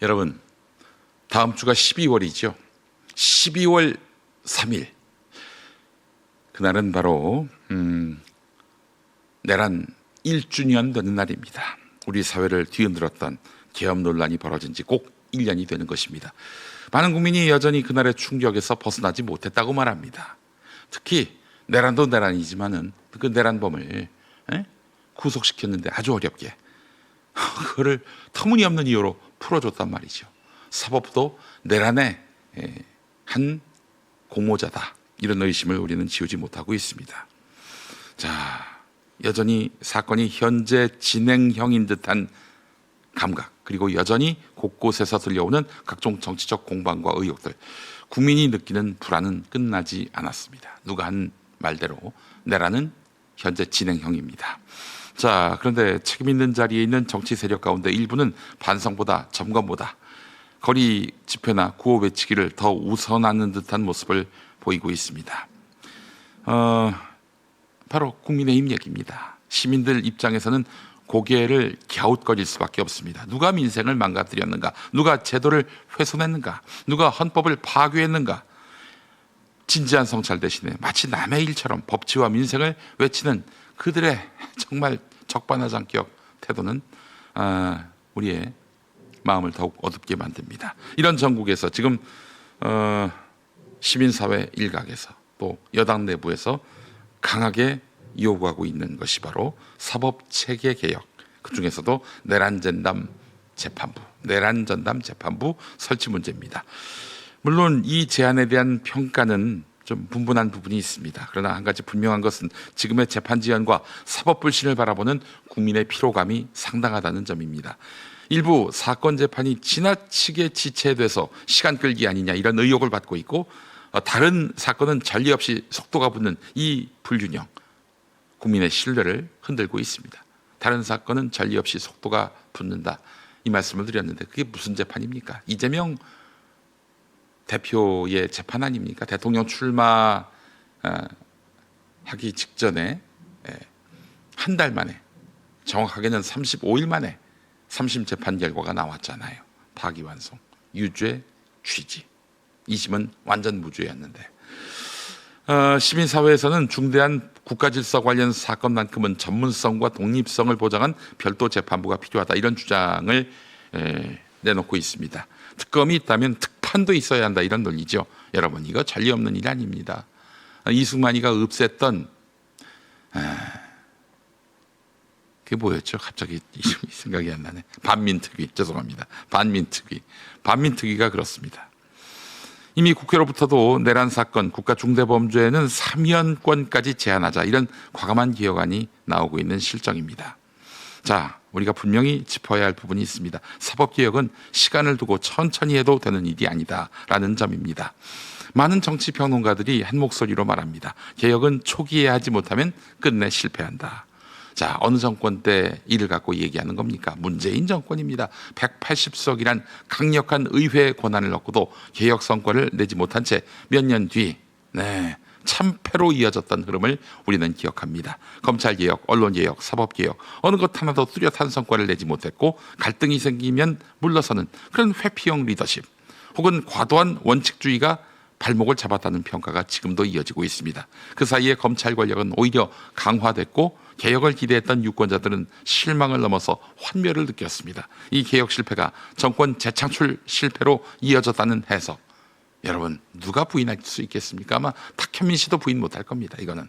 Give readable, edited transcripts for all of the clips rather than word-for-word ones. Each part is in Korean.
여러분, 다음 주가 12월이죠. 12월 3일. 그날은 바로 내란 1주년 되는 날입니다. 우리 사회를 뒤흔들었던 계엄 논란이 벌어진 지 꼭 1년이 되는 것입니다. 많은 국민이 여전히 그날의 충격에서 벗어나지 못했다고 말합니다. 특히 내란도 내란이지만은 그 내란범을 구속시켰는데 아주 어렵게 그거를 터무니없는 이유로 풀어줬단 말이죠. 사법부도 내란의 한 공모자다, 이런 의심을 우리는 지우지 못하고 있습니다. 자, 여전히 사건이 현재 진행형인 듯한 감각, 그리고 여전히 곳곳에서 들려오는 각종 정치적 공방과 의혹들, 국민이 느끼는 불안은 끝나지 않았습니다. 누가 한 말대로 내란은 현재 진행형입니다. 자, 그런데 책임 있는 자리에 있는 정치 세력 가운데 일부는 반성보다 점검보다 거리 집회나 구호 외치기를 더 우선하는 듯한 모습을 보이고 있습니다. 바로 국민의힘 얘기입니다. 시민들 입장에서는 고개를 갸웃거릴 수밖에 없습니다. 누가 민생을 망가뜨렸는가? 누가 제도를 훼손했는가? 누가 헌법을 파괴했는가? 진지한 성찰 대신에 마치 남의 일처럼 법치와 민생을 외치는 그들의 정말 적반하장격 태도는 우리의 마음을 더욱 어둡게 만듭니다. 이런 전국에서 지금 시민사회 일각에서 또 여당 내부에서 강하게 요구하고 있는 것이 바로 사법체계 개혁, 그중에서도 내란 전담 재판부 설치 문제입니다. 물론 이 제안에 대한 평가는 좀 분분한 부분이 있습니다. 그러나 한 가지 분명한 것은 지금의 재판 지연과 사법 불신을 바라보는 국민의 피로감이 상당하다는 점입니다. 일부 사건 재판이 지나치게 지체돼서 시간 끌기 아니냐, 이런 의혹을 받고 있고, 다른 사건은 전례 없이 속도가 붙는 이 불균형, 국민의 신뢰를 흔들고 있습니다. 다른 사건은 전례 없이 속도가 붙는다, 이 말씀을 드렸는데 그게 무슨 재판입니까? 이재명 대표의 재판 아닙니까? 대통령 출마하기 직전에 한 달 만에, 정확하게는 35일 만에 3심 재판 결과가 나왔잖아요. 파기환송, 유죄, 취지. 2심은 완전 무죄였는데, 시민사회에서는 중대한 국가질서 관련 사건만큼은 전문성과 독립성을 보장한 별도 재판부가 필요하다, 이런 주장을 내놓고 있습니다. 특검이 있다면 특판도 있어야 한다, 이런 논리죠. 여러분, 이거 전례 없는 일이 아닙니다. 이승만이가 없앴던 그게 뭐였죠? 갑자기 이름이 생각이 안 나네. 반민특위, 죄송합니다. 반민특위가 그렇습니다. 이미 국회로부터도 내란 사건, 국가 중대범죄는 3년권까지 제한하자, 이런 과감한 개혁안이 나오고 있는 실정입니다. 자, 우리가 분명히 짚어야 할 부분이 있습니다. 사법개혁은 시간을 두고 천천히 해도 되는 일이 아니다라는 점입니다. 많은 정치평론가들이 한 목소리로 말합니다. 개혁은 초기에 하지 못하면 끝내 실패한다. 자, 어느 정권 때 이를 갖고 얘기하는 겁니까? 문재인 정권입니다. 180석이란 강력한 의회 권한을 얻고도 개혁 성과를 내지 못한 채 몇 년 뒤 참패로 이어졌던 흐름을 우리는 기억합니다. 검찰개혁, 언론개혁, 사법개혁, 어느 것 하나도 뚜렷한 성과를 내지 못했고, 갈등이 생기면 물러서는 그런 회피형 리더십, 혹은 과도한 원칙주의가 발목을 잡았다는 평가가 지금도 이어지고 있습니다. 그 사이에 검찰 권력은 오히려 강화됐고, 개혁을 기대했던 유권자들은 실망을 넘어서 환멸을 느꼈습니다. 이 개혁 실패가 정권 재창출 실패로 이어졌다는 해석, 여러분 누가 부인할 수 있겠습니까? 아마 탁현민 씨도 부인 못할 겁니다. 이거는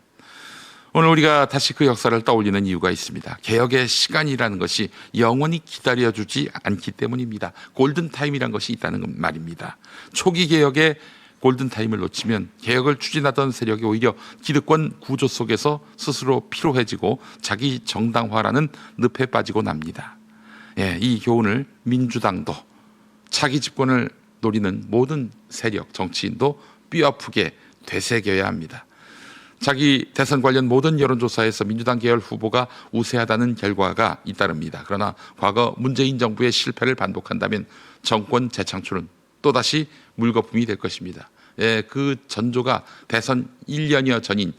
오늘 우리가 다시 그 역사를 떠올리는 이유가 있습니다. 개혁의 시간이라는 것이 영원히 기다려주지 않기 때문입니다. 골든타임이라는 것이 있다는 말입니다. 초기 개혁의 골든타임을 놓치면 개혁을 추진하던 세력이 오히려 기득권 구조 속에서 스스로 피로해지고 자기 정당화라는 늪에 빠지고 납니다. 이 교훈을 민주당도, 차기 집권을 노리는 모든 세력, 정치인도 뼈아프게 되새겨야 합니다. 자기 대선 관련 모든 여론조사에서 민주당 계열 후보가 우세하다는 결과가 잇따릅니다. 그러나 과거 문재인 정부의 실패를 반복한다면 정권 재창출은 또다시 물거품이 될 것입니다. 그 전조가 대선 1년여 전인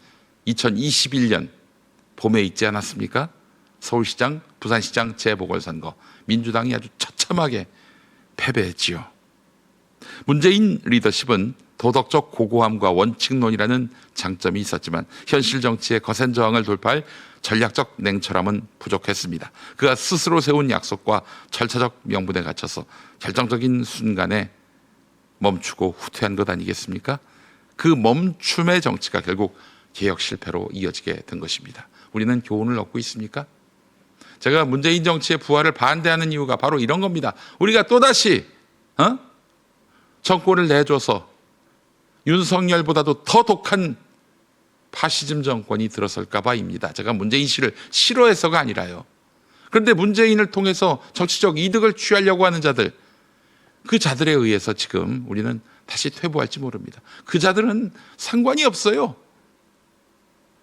2021년 봄에 있지 않았습니까? 서울시장, 부산시장 재보궐선거, 민주당이 아주 처참하게 패배했지요. 문재인 리더십은 도덕적 고고함과 원칙론이라는 장점이 있었지만 현실 정치의 거센 저항을 돌파할 전략적 냉철함은 부족했습니다. 그가 스스로 세운 약속과 절차적 명분에 갇혀서 결정적인 순간에 멈추고 후퇴한 것 아니겠습니까? 그 멈춤의 정치가 결국 개혁 실패로 이어지게 된 것입니다. 우리는 교훈을 얻고 있습니까? 제가 문재인 정치의 부활을 반대하는 이유가 바로 이런 겁니다. 우리가 또다시 정권을 내줘서 윤석열보다도 더 독한 파시즘 정권이 들어설까 봐입니다. 제가 문재인 씨를 싫어해서가 아니라요. 그런데 문재인을 통해서 정치적 이득을 취하려고 하는 자들, 그 자들에 의해서 지금 우리는 다시 퇴보할지 모릅니다. 그 자들은 상관이 없어요.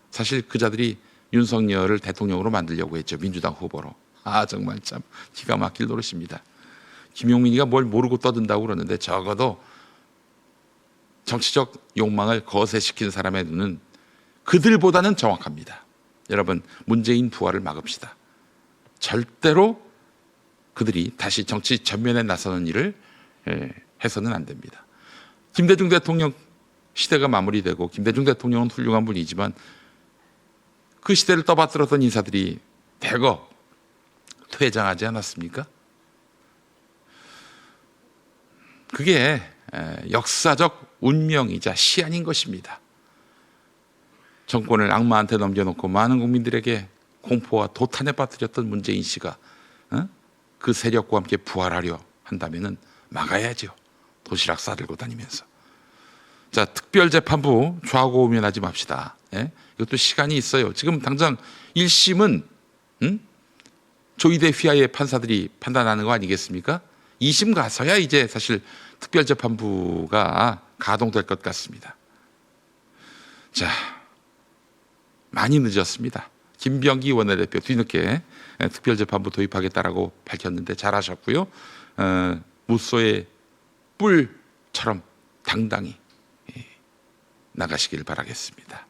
사실 그 자들이 윤석열을 대통령으로 만들려고 했죠. 민주당 후보로. 정말 참 기가 막힐 노릇입니다. 김용민이가 뭘 모르고 떠든다고 그러는데 적어도 정치적 욕망을 거세시킨 사람의 눈은 그들보다는 정확합니다. 여러분, 문재인 부활을 막읍시다. 절대로 그들이 다시 정치 전면에 나서는 일을 해서는 안 됩니다. 김대중 대통령 시대가 마무리되고 김대중 대통령은 훌륭한 분이지만 그 시대를 떠받들었던 인사들이 대거 퇴장하지 않았습니까? 그게 역사적 운명이자 시안인 것입니다. 정권을 악마한테 넘겨놓고 많은 국민들에게 공포와 도탄에 빠뜨렸던 문재인 씨가 그 세력과 함께 부활하려 한다면 막아야죠. 도시락 싸들고 다니면서. 자, 특별재판부 좌고우면하지 맙시다. 이것도 시간이 있어요. 지금 당장 1심은 조이대 휘하의 판사들이 판단하는 거 아니겠습니까? 2심 가서야 이제 사실 특별재판부가 가동될 것 같습니다. 자, 많이 늦었습니다. 김병기 원내대표 뒤늦게 특별재판부 도입하겠다라고 밝혔는데 잘하셨고요. 무소의 뿔처럼 당당히 나가시길 바라겠습니다.